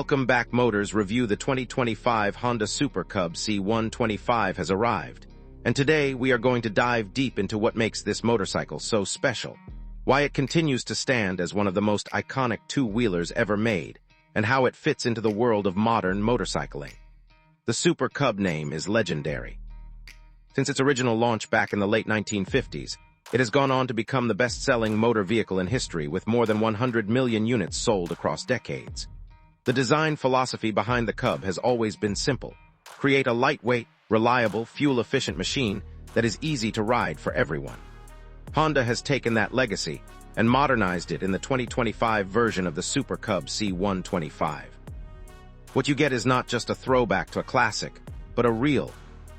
Welcome back, Motors Review. The 2025 Honda Super Cub C125 has arrived, and today we are going to dive deep into what makes this motorcycle so special, why it continues to stand as one of the most iconic two-wheelers ever made, and how it fits into the world of modern motorcycling. The Super Cub name is legendary. Since its original launch back in the late 1950s, it has gone on to become the best-selling motor vehicle in history with more than 100 million units sold across decades. The design philosophy behind the Cub has always been simple: create a lightweight, reliable, fuel-efficient machine that is easy to ride for everyone. Honda has taken that legacy and modernized it in the 2025 version of the Super Cub C125. What you get is not just a throwback to a classic, but a real,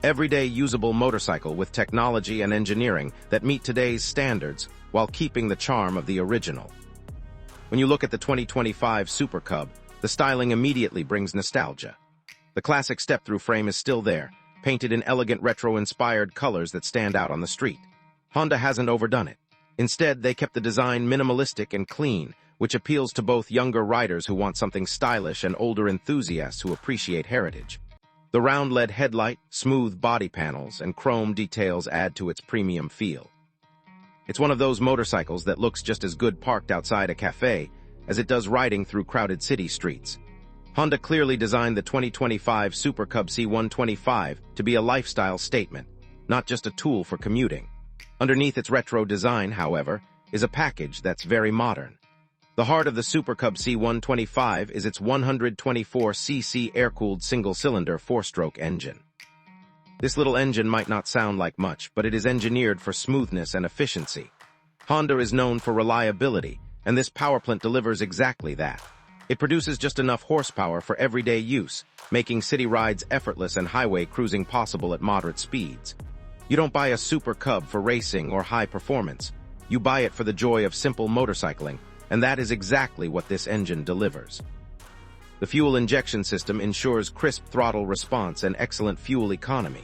everyday usable motorcycle with technology and engineering that meet today's standards while keeping the charm of the original. When you look at the 2025 Super Cub, the styling immediately brings nostalgia. The classic step-through frame is still there, painted in elegant retro-inspired colors that stand out on the street. Honda hasn't overdone it. Instead, they kept the design minimalistic and clean, which appeals to both younger riders who want something stylish and older enthusiasts who appreciate heritage. The round LED headlight, smooth body panels, and chrome details add to its premium feel. It's one of those motorcycles that looks just as good parked outside a cafe as it does riding through crowded city streets. Honda clearly designed the 2025 Super Cub C125 to be a lifestyle statement, not just a tool for commuting. Underneath its retro design, however, is a package that's very modern. The heart of the Super Cub C125 is its 124cc air-cooled single-cylinder four-stroke engine. This little engine might not sound like much, but it is engineered for smoothness and efficiency. Honda is known for reliability, and this powerplant delivers exactly that. It produces just enough horsepower for everyday use, making city rides effortless and highway cruising possible at moderate speeds. You don't buy a Super Cub for racing or high performance. You buy it for the joy of simple motorcycling, and that is exactly what this engine delivers. The fuel injection system ensures crisp throttle response and excellent fuel economy.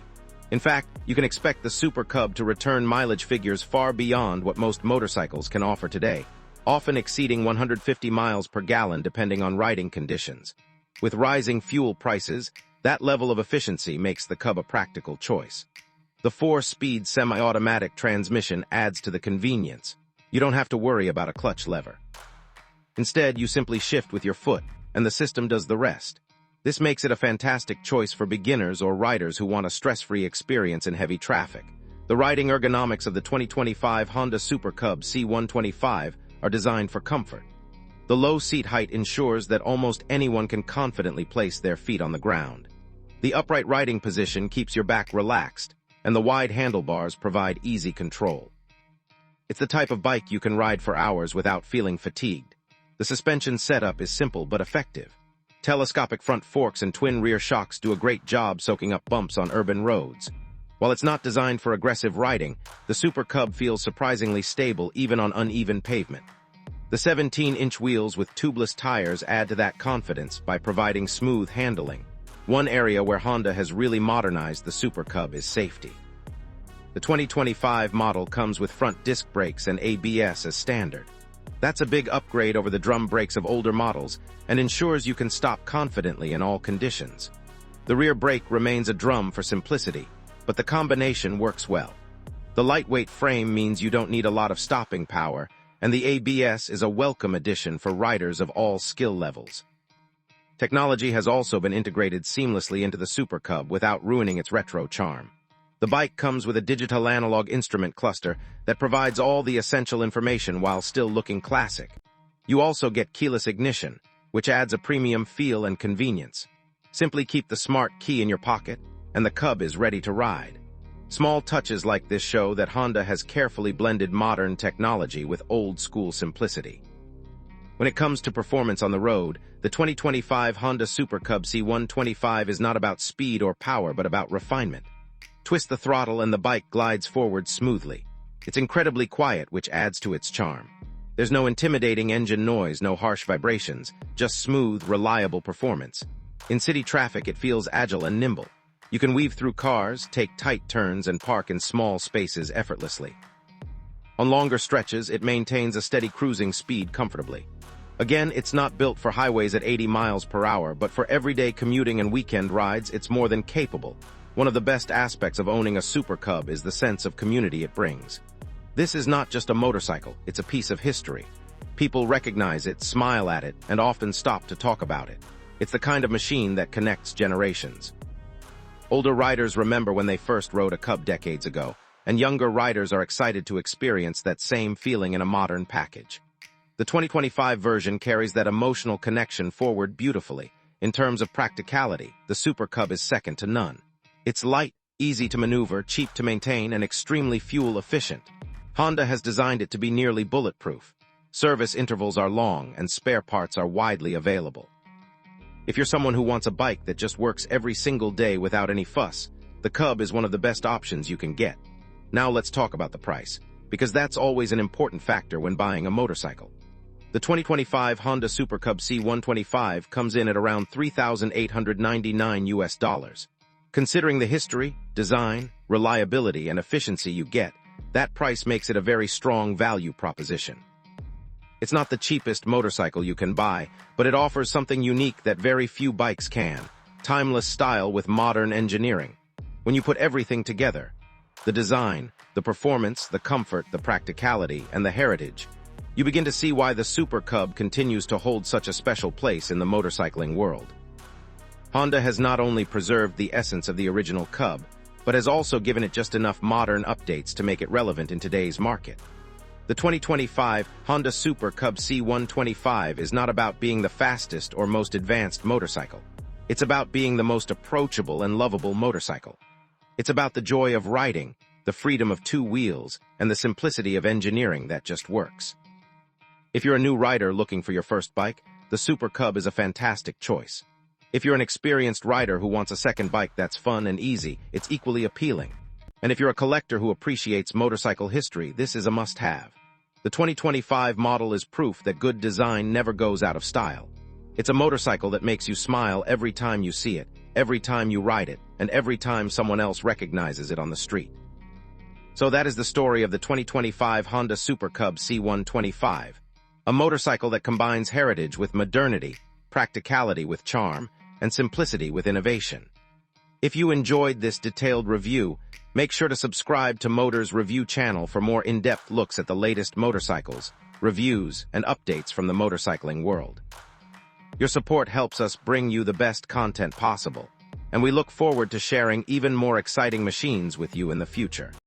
In fact, you can expect the Super Cub to return mileage figures far beyond what most motorcycles can offer today, often exceeding 150 miles per gallon depending on riding conditions. With rising fuel prices, that level of efficiency makes the Cub a practical choice. The 4-speed semi-automatic transmission adds to the convenience. You don't have to worry about a clutch lever. Instead, you simply shift with your foot, and the system does the rest. This makes it a fantastic choice for beginners or riders who want a stress-free experience in heavy traffic. The riding ergonomics of the 2025 Honda Super Cub C125 are designed for comfort. The low seat height ensures that almost anyone can confidently place their feet on the ground. The upright riding position keeps your back relaxed, and the wide handlebars provide easy control. It's the type of bike you can ride for hours without feeling fatigued. The suspension setup is simple but effective. Telescopic front forks and twin rear shocks do a great job soaking up bumps on urban roads. While it's not designed for aggressive riding, the Super Cub feels surprisingly stable even on uneven pavement. The 17-inch wheels with tubeless tires add to that confidence by providing smooth handling. One area where Honda has really modernized the Super Cub is safety. The 2025 model comes with front disc brakes and ABS as standard. That's a big upgrade over the drum brakes of older models and ensures you can stop confidently in all conditions. The rear brake remains a drum for simplicity, but the combination works well. The lightweight frame means you don't need a lot of stopping power, and the ABS is a welcome addition for riders of all skill levels. Technology has also been integrated seamlessly into the Super Cub without ruining its retro charm. The bike comes with a digital analog instrument cluster that provides all the essential information while still looking classic. You also get keyless ignition, which adds a premium feel and convenience. Simply keep the smart key in your pocket, and the Cub is ready to ride. Small touches like this show that Honda has carefully blended modern technology with old-school simplicity. When it comes to performance on the road, the 2025 Honda Super Cub C125 is not about speed or power but about refinement. Twist the throttle and the bike glides forward smoothly. It's incredibly quiet, which adds to its charm. There's no intimidating engine noise, no harsh vibrations, just smooth, reliable performance. In city traffic, it feels agile and nimble. You can weave through cars, take tight turns, and park in small spaces effortlessly. On longer stretches, it maintains a steady cruising speed comfortably. Again, it's not built for highways at 80 miles per hour, but for everyday commuting and weekend rides, it's more than capable. One of the best aspects of owning a Super Cub is the sense of community it brings. This is not just a motorcycle, it's a piece of history. People recognize it, smile at it, and often stop to talk about it. It's the kind of machine that connects generations. Older riders remember when they first rode a Cub decades ago, and younger riders are excited to experience that same feeling in a modern package. The 2025 version carries that emotional connection forward beautifully. In terms of practicality, the Super Cub is second to none. It's light, easy to maneuver, cheap to maintain, and extremely fuel-efficient. Honda has designed it to be nearly bulletproof. Service intervals are long, and spare parts are widely available. If you're someone who wants a bike that just works every single day without any fuss, the Cub is one of the best options you can get. Now let's talk about the price, because that's always an important factor when buying a motorcycle. The 2025 Honda Super Cub C125 comes in at around $3,899. Considering the history, design, reliability, and efficiency you get, that price makes it a very strong value proposition. It's not the cheapest motorcycle you can buy, but it offers something unique that very few bikes can: timeless style with modern engineering. When you put everything together, the design, the performance, the comfort, the practicality, and the heritage, you begin to see why the Super Cub continues to hold such a special place in the motorcycling world. Honda has not only preserved the essence of the original Cub, but has also given it just enough modern updates to make it relevant in today's market. The 2025 Honda Super Cub C125 is not about being the fastest or most advanced motorcycle. It's about being the most approachable and lovable motorcycle. It's about the joy of riding, the freedom of two wheels, and the simplicity of engineering that just works. If you're a new rider looking for your first bike, the Super Cub is a fantastic choice. If you're an experienced rider who wants a second bike that's fun and easy, it's equally appealing. And if you're a collector who appreciates motorcycle history, this is a must-have. The 2025 model is proof that good design never goes out of style. It's a motorcycle that makes you smile every time you see it, every time you ride it, and every time someone else recognizes it on the street. So that is the story of the 2025 Honda Super Cub C125. A motorcycle that combines heritage with modernity, practicality with charm, and simplicity with innovation. If you enjoyed this detailed review, make sure to subscribe to Motors Review channel for more in-depth looks at the latest motorcycles, reviews, and updates from the motorcycling world. Your support helps us bring you the best content possible, and we look forward to sharing even more exciting machines with you in the future.